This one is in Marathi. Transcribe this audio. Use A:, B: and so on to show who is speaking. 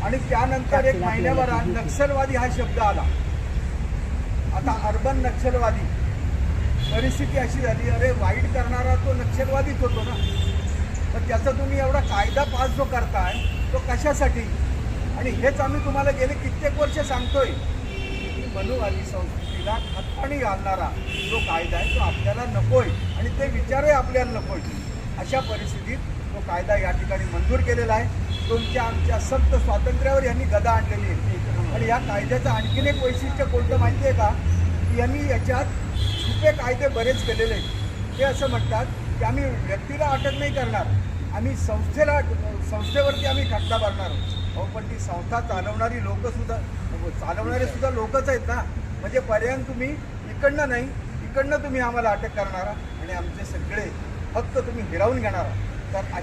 A: आणि त्यानंतर एक महिन्याभरात नक्षलवादी हा शब्द आला. आता अर्बन नक्षलवादी परिस्थिती अशी झाली, अरे वाईट करणारा तो नक्षलवादीच होतो ना. तर त्याचा तुम्ही एवढा कायदा पास जो करताय तो कशासाठी? आणि हेच आम्ही तुम्हाला गेले कित्येक वर्ष सांगतोय की मनुवादी संस्कृतीला खतपाणी घालणारा जो कायदा आहे तो आपल्याला नकोय आणि ते विचारही आपल्याला नकोय. अशा परिस्थितीत तो कायदा या ठिकाणी मंजूर केलेला आहे. तुमच्या आमच्या सक्त स्वातंत्र्यावर यांनी गदा आणलेली आहे. आणि या कायद्याचं आणखीन एक वैशिष्ट्य कोणतं माहिती आहे का? की यांनी याच्यात छुपे कायदे बरेच केलेले आहेत. ते असं म्हणतात की आम्ही व्यक्तीला अटक नाही करणार, आम्ही संस्थेवरती आम्ही खटला भरणार. अहो पण ती संस्था चालवणारे सुद्धा लोकच आहेत ना. म्हणजे पर्याय तुम्ही इकडनं नाही इकडनं तुम्ही आम्हाला अटक करणारा आणि आमचे सगळे हक्क तुम्ही हिरावून घेणारा. तर